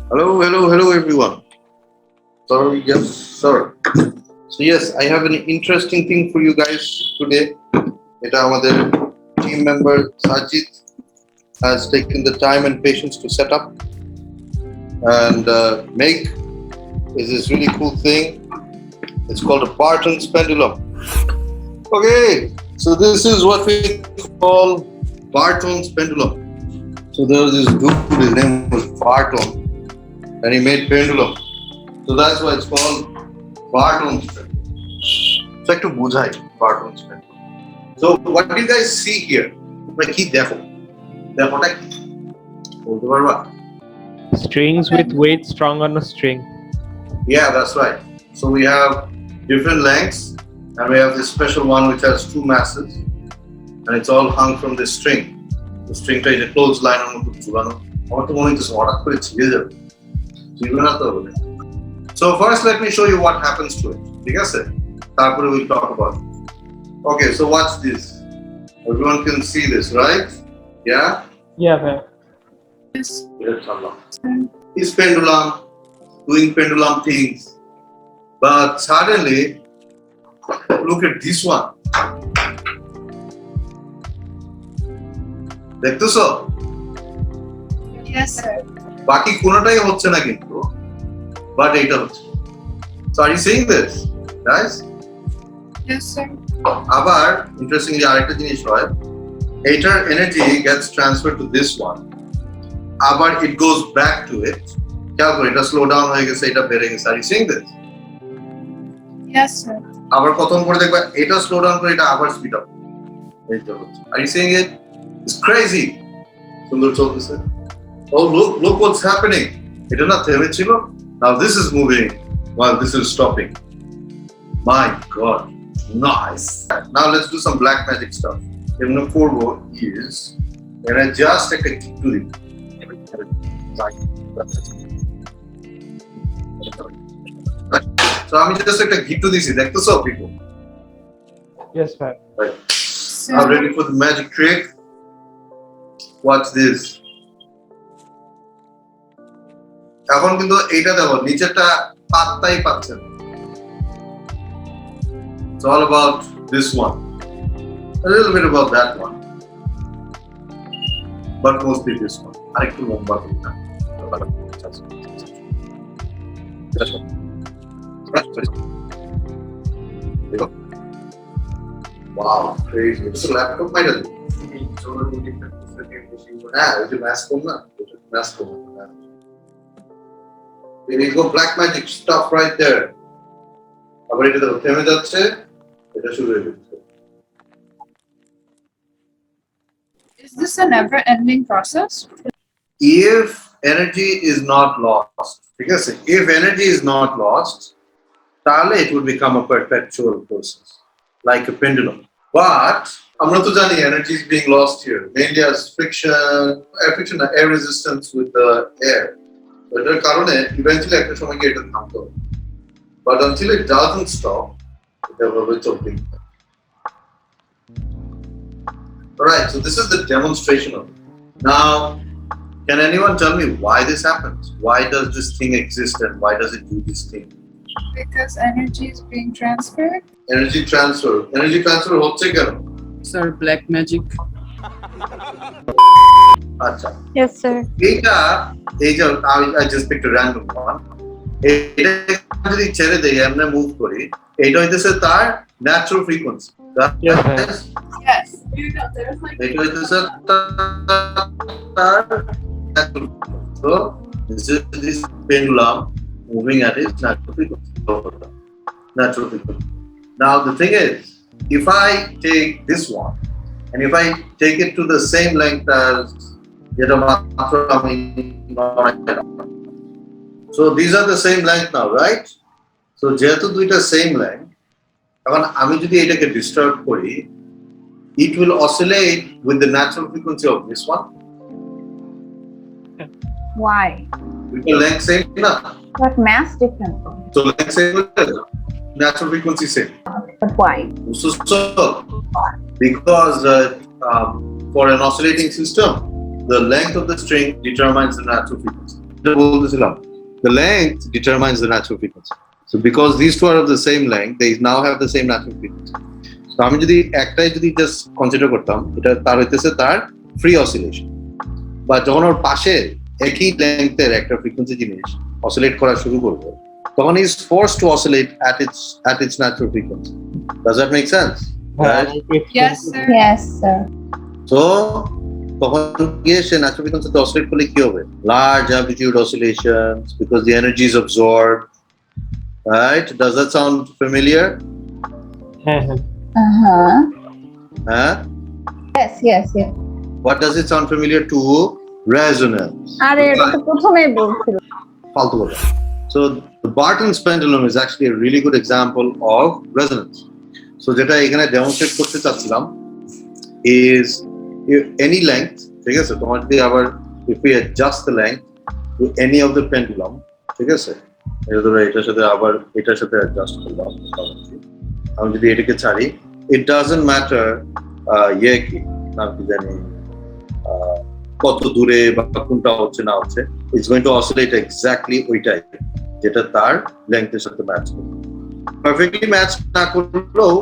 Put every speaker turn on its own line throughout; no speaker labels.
Hello, everyone. Sorry, yes, sir. So yes, I have an interesting thing for you guys today. এটা আমাদের team member Sajid has taken the time and patience to set up and make is this really cool thing. It's called a Barton's pendulum. Okay, so this is what we call Barton's pendulum. So there was this dude, his name was Barton, and he made pendulum. So that's why it's called Barton's pendulum. So একটু বুঝাই Barton's pendulum. So what do you guys see here? Like কি দেখো? দেখোটা কি? বলতে পারবা?
Strings with weight strung on a string.
Yeah, that's right. So we have different lengths, and we have this special one which has two masses, and it's all hung from this string. The string is a clothesline on the ঝুলানো. আমার তো মনে হচ্ছে হঠাৎ করে ছিঁড়ে যাবে। ছিঁড়বে না তো বলে। So first let me show you what happens to it. ঠিক আছে? তারপরে we'll talk about it. Okay, so watch this. Everyone can see this, right? Yeah?
Yeah, man.
Yes.
Yes, Allah. It's pendulum, doing pendulum things. But suddenly, look at this one. দেখতেছো?
Yes, sir.
বাকি কোনোটাই হচ্ছে না কিন্তু, but এইটা হচ্ছে। So are you seeing this, guys?
Yes, sir.
আবার interestingly আরেকটা জিনিস হয়, এইটার energy gets transferred to this one. আবার it goes back to it. খেয়াল করো, এটা slow down হয়ে গেছে, এটা বেড়ে গেছে। Are you seeing this?
Yes, sir.
আবার প্রথম করে দেখবা এটা স্লো ডাউন করে এটা আবার স্পিড আপ এইটা হচ্ছে। Are you seeing it? It's crazy. সুন্দর চলতেছে। Oh, look what's happening. এটা না থেমে ছিল, now this is moving while this is stopping. My God, nice. Now let's do some black magic stuff. এমন করব is and I just একটা কিছু দিই। So আমি just একটা ঘিটু দিছি, দেখতেছো people?
Yes, man.
Right. Now ready for the magic trick? Watch this. এখন কিন্তু এইটা দেখো, নিচেরটা পাত্তাই পাচ্ছে না। It's all about this one. A little bit about that one. But mostly this one. আরেকটু লম্বা করি না। Wow, crazy. It's a laptop might have There you go, black magic stuff right there. আবার এটা দেখো থেমে যাচ্ছে, এটা শুরু হয়ে যাচ্ছে।
Is this a never-ending process?
If energy is not lost, ঠিক আছে? If energy is not lost, তাহলে it would become a perpetual process, like a pendulum. But আমরা তো জানি energy is being lost here, mainly as friction, air resistance with the air. So এটার কারণে eventually একটা সময় গিয়ে এটা থামতে হবে। But until it doesn't stop, এটা ভাবে চলতেই থাকে। Alright, so this is the demonstration of it. Now, can anyone tell me why this happens? Why does this thing exist and why does it do this thing?
Because energy is being transferred.
Energy transfer হচ্ছে কেন?
Sir, black magic.
আচ্ছা।
Yes, sir.
এইটা I just picked a random one. এটা যদি ছেড়ে দেই আমরা move করি, এটা হইতেছে তার natural frequency.
Yes, man.
Yes. You know, there's like.
এটা হইতেছে তার natural frequency. So this is this pendulum moving at its natural frequency. Now the thing is, if I take this one and if I take it to the same length as so these are the same length now, right? So যেহেতু দুইটা same length, এখন আমি যদি এটাকে disturb করি, it will oscillate with the natural frequency of this one.
Why?
Because length same na.
But mass different.
So length same, natural frequency same.
But why?
So because for an oscillating system, the length of the string determines the natural frequency. the length determines the natural frequency. So because these two are of the same length, they now have the same natural frequency. So আমি যদি একটাই যদি just consider করতাম, এটা তার হইতেছে তার free oscillation. বা যখন ওর পাশে একই লেংথের একটা ফ্রিকোয়েন্সি জিনিস অসিলেট করা শুরু করবে, তখন is forced to oscillate at its natural frequency. Does that make sense? Right?
Yes, sir.
Yes, sir.
So তখন গিয়ে সে ন্যাচুরাল ফ্রিকোয়েন্সিতে অসিলেট করলে কি হবে? Large amplitude oscillations because the energy is absorbed. Right? Does that sound familiar?
Uh-huh.
Huh?
Yes.
What does it sound familiar to? Resonance.
আরে এটা তো প্রথমেই বলছিল।
ফালতু কথা. So the Barton's pendulum is actually a really good example of resonance. So যেটা এখানে demonstrate করতে চাচ্ছিলাম is any length, ঠিক আছে, তোমার যদি আবার if we adjust the length to any of the pendulum, ঠিক আছে, এটার সাথে আবার এটার সাথে অ্যাডজাস্ট করলাম, আমি যদি এটাকে ছাড়ি, it doesn't matter কি নাম কি জানি কত দূরে বা কোনটা হচ্ছে না হচ্ছে, it's going to oscillate exactly ওইটাই যেটা তার লেংথের সাথে ম্যাচ করবে। পারফেক্টলি ম্যাচ না করলেও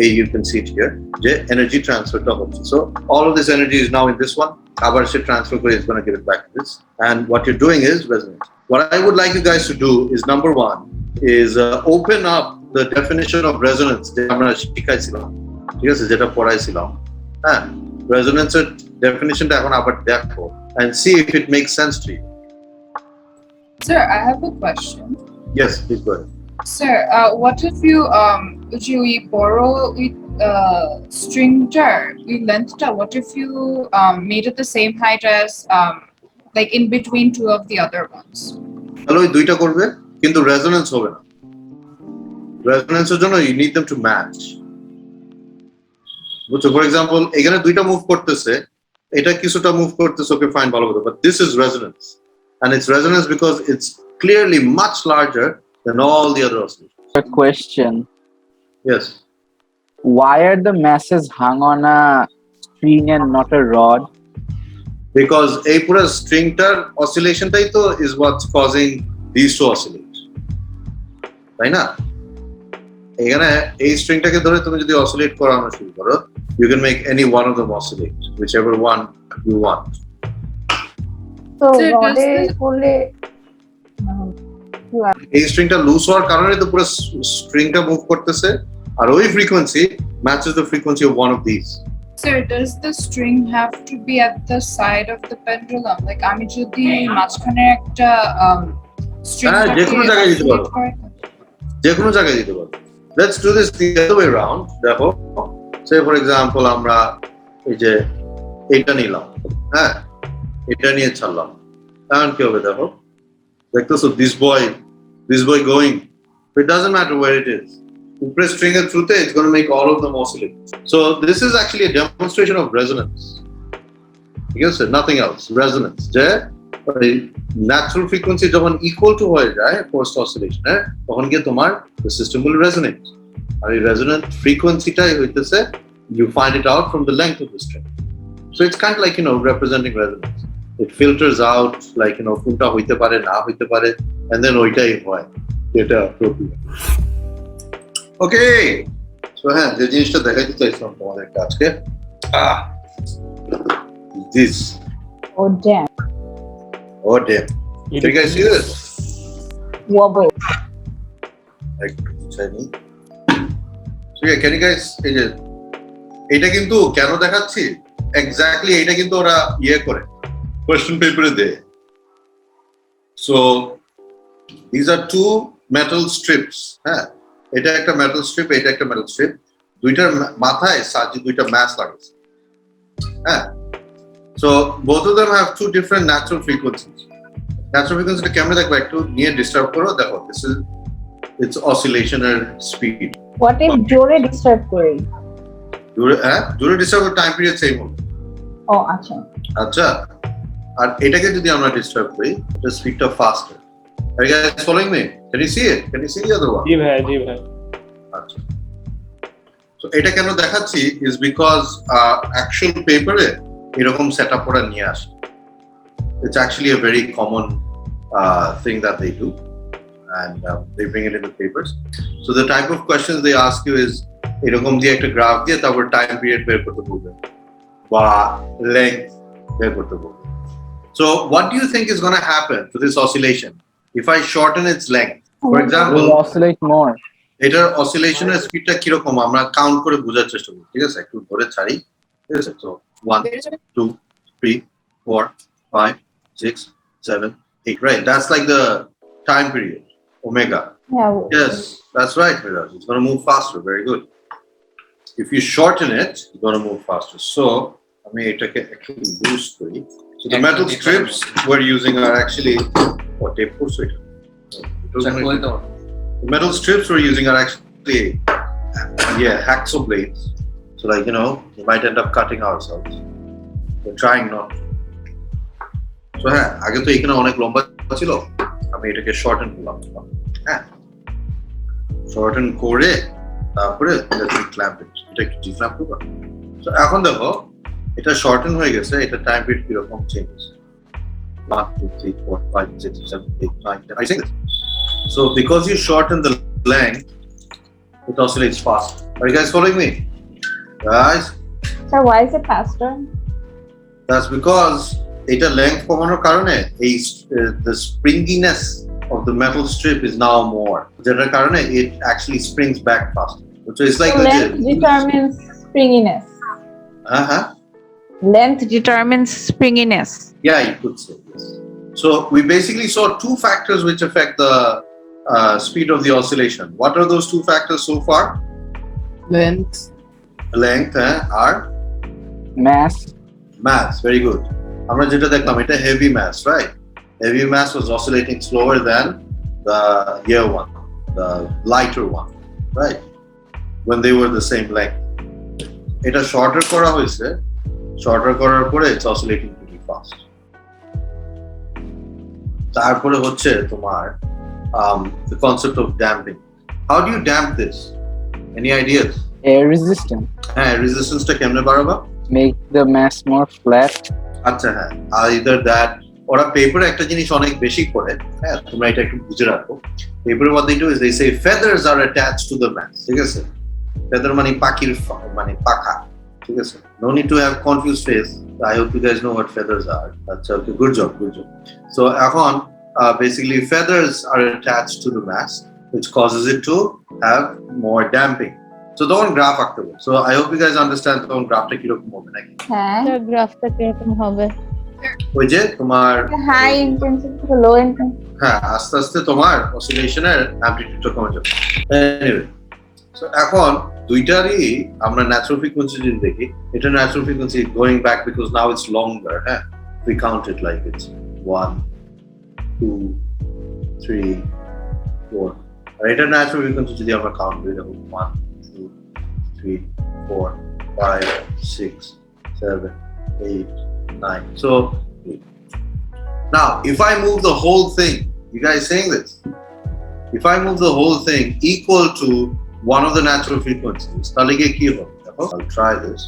এই you can see it here যে energy transferটা হচ্ছে। So all of this energy is now in this one, আবার সে transfer করে is going to give it back to this, and what you're doing is resonance. What I would like you guys to do is number one is open up the definition of resonance যেটা আমরা শিখাইছিলাম, ঠিক আছে, যেটা পড়াইছিলাম, হ্যাঁ, রেজোনেন্সের ডেফিনিশনটা এখন আবার দেখো and see if it makes sense to you.
Sir, I have a question.
Yes, please go ahead.
Sir, what if we borrow with string jar, with length jar? What if you made it the same height as like in between two of the other ones?
তাহলে ওই দুইটা করবে কিন্তু resonance হবে না। রেজোনেন্সের জন্য you need them to match. বুঝছো, for example এখানে দুইটা মুভ করতেছে, এটা কিছুটা মুভ করতেছে, ওকে ফাইন, ভালো কথা, but this is resonance, and it's resonance because it's clearly much larger than all the other oscillations.
A question.
Yes.
Why are the masses hung on a string and not a rod?
Because এই পুরো স্ট্রিংটার অসিলেশনটাই তো is what's causing these to oscillate, তাই না? এখানে এই স্ট্রিংটাকে ধরে তুমি যদি অসিলেট করানো শুরু করো, you can make any one of them oscillate, whichever one you want.
তো
Sir, does
রডে
the-
করলে
এই স্ট্রিংটা লুজ হওয়ার কারণে তো পুরো স্ট্রিংটা মুভ করতেছে, আর ওই frequency matches the frequency of one of this.
Sir, does the string have to be at the side of the pendulum? Like আমি যদি মাঝখানে একটা string
হ্যাঁ, যে কোনো জায়গায় দিতে পারো। যে কোনো জায়গায় দিতে পারো। Let's do this the other way around. দেখো, say for example আমরা এই যে এটা নিলাম, হ্যাঁ, এটা নিয়ে ছাড়লাম, এখন কি হবে দেখো, দেখতেছো this boy going, it doesn't matter where it is, you press string এর through it's going to make all of them oscillate. So this is actually a demonstration of resonance, ঠিক আছে, nothing else, resonance, যে natural frequency যখন equal to হয়ে যায় forced oscillation, তখন গিয়ে তোমার সিস্টেম উইল রেজোনেট, আর এই রেজোনেন্ট ফ্রিকোয়েন্সিটাই হইতেছে you find it out from the length of the string. So it's kind of like, representing resonance. It filters out like, কোনটা হইতে পারে না হইতে পারে, and then ওইটাই হয় যেটা appropriate. Okay, so হ্যাঁ, যে জিনিসটা দেখাইতে চাইছিলাম তোমাদের আজকে, this.
Oh damn.
Oh damn. Can you guys see this?
Wobble.
Like, so yeah, can you guys, এটা কিন্তু কেন দেখাচ্ছি এক্স্যাক্টলি, এটা কিন্তু ওরা করে কোয়েশ্চেন পেপারে দেয়। So these are two metal strips, হ্যাঁ, এটা একটা মেটাল স্ট্রিপ, এটা একটা মেটাল স্ট্রিপ, দুইটার মাথায় সাজি দুইটা ম্যাচ লাগাচ্ছে, হ্যাঁ। So both of them have two different natural frequencies. Natural frequency কেমনে দেখো, একটু নিয়ে ডিস্টার্ব করো, দেখো, this is its oscillational speed.
What if জোরে ডিস্টার্ব করি?
জোরে ডিস্টার্ব টাইম পিরিয়ড সেম হবে।
ও আচ্ছা
আচ্ছা, আর এটাকে যদি আমরা ডিস্টার্ব করি, the speedটা faster. Are you guys following me? Can you see it? Can you see the other one?
জি ভাই, জি ভাই।
আচ্ছা, so এটা কেন দেখাচ্ছি is because actual paper এ এরকম সেটআপ ওরা নিয়ে আসে, It's actually a very common thing that they do, and they bring it in the papers. So the type of questions they ask you is এরকম দিয়ে একটা গ্রাফ দিয়ে তারপর time period বের করতে বলবে বা লেংথ বের করতে বলবে. So what do you think is going to happen to this oscillation if I shorten its length? For
It
example,
will oscillate more.
এটার অসিলেশনের স্পিডটা কিরকম আমরা কাউন্ট করে বোঝার চেষ্টা করি. ঠিক আছে, একটু ধরে ছাড়ি. ঠিক আছে, so 1 2 3 4 5 6 7 8, right? That's like the time period, omega.
Yeah.
Yes, that's right, Miraj. It's going to move faster. Very good. If you shorten it, it's going to move faster. So I mean, it actually boost. So the metal strips we're using are actually what tape course. The metal strips we're using are actually hacksaw blades. So like, you know, we might end up cutting ourselves. We're trying not to. So হ্যাঁ, আগে তো এখানে অনেক লম্বা ছিল, আমি এটাকে shorten করলাম. হ্যাঁ, শর্টেন করে তারপরে ক্ল্যাম্প এটা একটু ডিক্ল্যাম্প করবো. তো এখন দেখো এটা শর্টেন হয়ে গেছে, এটা টাইম পিরিয়ড কিরকম চেঞ্জ হয়েছে. 1 2 3 4 5 6 7 8 9 10. I think this. So because you shorten the length, it oscillates fast. Are you guys following me? Guys?
Sir, why is it faster?
That's because এটা length কমানোর কারণে এই the springiness of the metal strip is now more. যেটার কারণে it actually springs back faster. So it's like
So length determines springiness. Length determines springiness.
Yeah, you could say yes. So we basically saw two factors which affect the speed of the oscillation. What are those two factors so far?
Length.
Length are
Mass.
mass. Very good. আমরা যেটা দেখলাম এটা heavy mass, right? Heavy mass was oscillating slower than the year one, the lighter one, right? When they were the same length. এটা shorter করা হয়েছে, shorter করার পরে it's oscillating pretty fast. তারপরে হচ্ছে তোমার the concept of damping. How do you damp this? Any ideas?
Air resistance.
হ্যাঁ, রেজিস্ট্যান্সটা কেমনে বাড়াবা?
Make the mass more flat.
আচ্ছা হ্যাঁ, either that ওরা পেপারে একটা জিনিস অনেক বেশি করে. হ্যাঁ, তোমরা এটা একটু বুঝে রাখো. পেপারে what they do is they say feathers are attached to the mass. ঠিক আছে, feather মানে পাখির মানে পাখা. ঠিক আছে, no need to have confused face. I hope you guys know what feathers are. That's okay. Good job. So এখন basically feathers are attached to the mass, which causes it to have more damping. So don't graph আঁকতে হবে. So I hope you guys understand তখন গ্রাফটা কিরকম হবে নাকি.
হ্যাঁ,
গ্রাফটা কিরকম হবে?
ওই যে তোমার
high intensity to low intensity.
হ্যাঁ, আস্তে আস্তে তোমার অসিলেশনের অ্যামপ্লিটিউডটা কমে যাবে. এনিওয়ে, সো এখন দুইটারই আমরা ন্যাচুরাল ফ্রিকোয়েন্সি যদি দেখি, এটা natural frequency going back because now it's longer. হ্যাঁ, we count it like it's 1 2 3 4. আর এটা ন্যাচুরাল ফ্রিকোয়েন্সি যদি আমরা কাউন্ট করি দেখো 1 2 3 4 5 6 7 8 9. So now if I move the whole thing, you guys saying this, if I move the whole thing equal to one of the natural frequencies, I'll try this.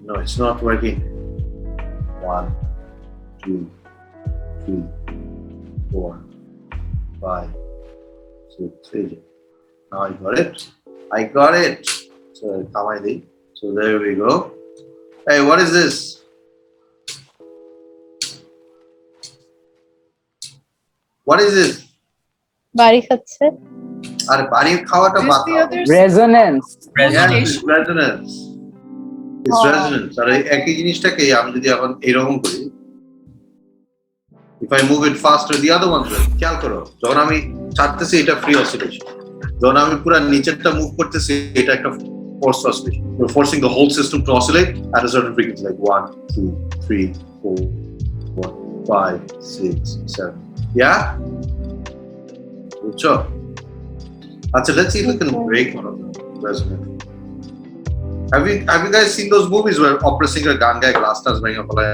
No, it's not working. 1 2 3 4 5 6 8. Now I got it. So there we go. Hey, what is this? What is this?
বাড়ি খাচ্ছে।
আরে বাড়ির খাওয়াটা
This
বাদ
the
দাও.
other
Resonance.
Yeah, it's resonance. It's resonance. আর এই একই জিনিসটাকে আমি যদি এখন এরকম করি, if I move it faster, the other one will. খেয়াল করো, যখন আমি ছাড়তেছি এটা free oscillation. যখন আমি পুরো নিচেরটা মুভ করতেছি এটা একটা forced oscillation. You're forcing the whole system to oscillate at a certain frequency, like 1 2 3 4 5 6 7. Yeah? Good. Achha, let's see if we can break one of them. Resonate. Have you guys seen those movies where opera singer গান গায় glass stars ভেঙে ফেলায়?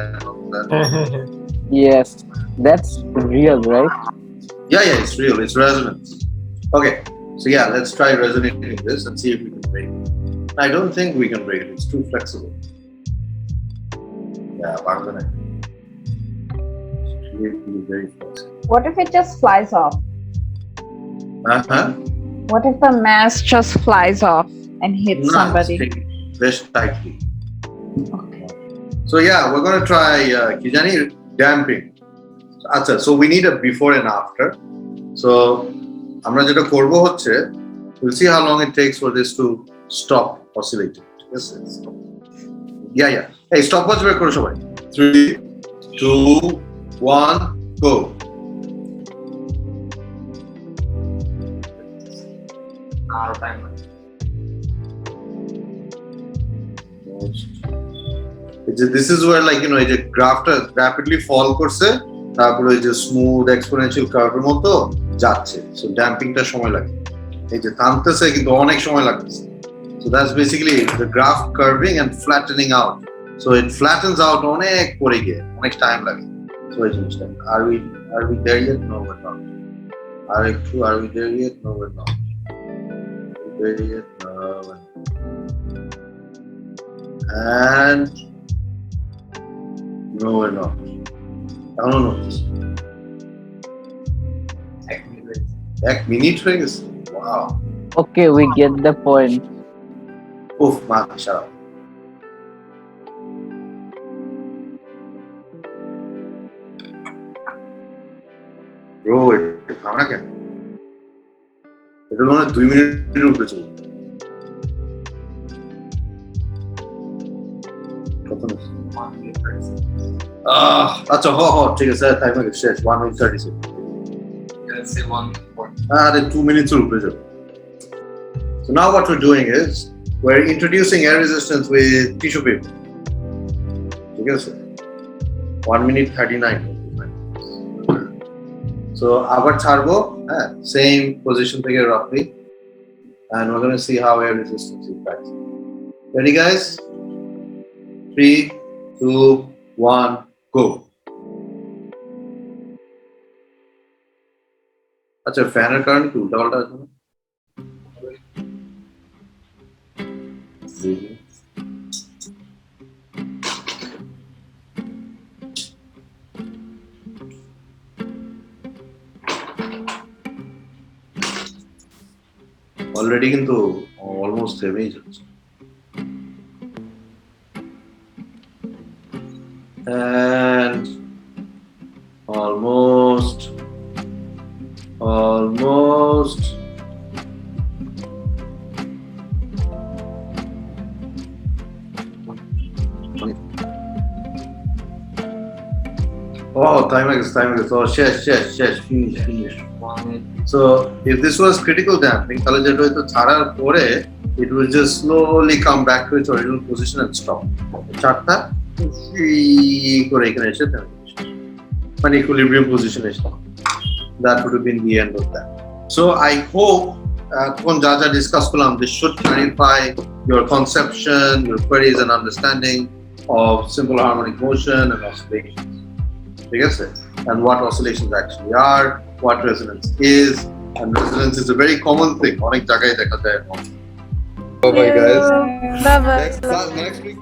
Yes, that's real, right?
Yeah, it's real. It's resonance. Okay, so yeah, let's try resonating this and see if we can break it. I don't think we can break it. It's too flexible. Yeah, I'm gonna. really very flexible.
What if it just flies off?
Uh-huh.
What if the mass just flies off and hits somebody?
Very tightly.
Okay.
So yeah, we're gonna try Kijani damping. Acha, so we need a before and after. So আমরা যেটা করব হচ্ছে we'll see how long it takes for this to stop oscillating. Yes. Yeah. Hey, stopwatch বের করো সবাই. 3, 2, 1, go. This is where, like, এই যে গ্রাফটা rapidly fall করছে, তারপরে এই যে স্মুথ এক্সপোনেনশিয়াল কার্ভের মতো যাচ্ছে। সো ড্যাম্পিংটা সময় লাগে, এই যে থামতেছে কিন্তু অনেক সময় লাগতেছে। So that's basically the graph curving and flattening out. So it flattens out অনেক পরে গিয়ে অনেক টাইম লাগে। So এই জিনিসটা are we there yet? No, we're not. Are we there yet? No, we're not. Are we there yet? No, we're not. And no, we're not. I don't know. এক minute হয়ে গেছে। Wow.
Okay, we get the point.
Oof, man, shut up. Bro, এটা থামা কেন? এটা মনে হয় 2 মিনিটের উপরে চলে। কত না? আচ্ছা, ঠিক আছে, টাইমার শেষ, 1 minute 30 seconds.
Let's say 1 minute 40.
আরে 2 minutes এর উপরে যাবে। So now what we're doing is we're introducing air resistance with tissue paper. ঠিক আছে? 1 minute 39. So আবার ছাড়বো, same position থেকে roughly, and we're going to see how air resistance impacts. Ready, guys? 3, 2, 1, go. আচ্ছা, ফ্যানের কারণে কি উল্টা পাল্টা আছে না? অলরেডি কিন্তু অলমোস্ট থেমেই যাচ্ছে। And almost time is finish.
1 minute.
So if this was critical damping, তাহলে যেটা হয়তো ছাড়ার পরে it will just slowly come back to its original position and stop. চারটা করে এখানে এসে মানে equilibrium position এসে that would have been the end of that. So I hope এখন যা যা ডিসকাস করলাম, this should clarify your conception, your queries and understanding of simple harmonic motion and oscillations. ঠিক আছে? And what oscillations actually are, what resonance is, and resonance is a very common thing. অনেক জায়গায় দেখা যায়। Bye bye guys.
Bye bye.
Next week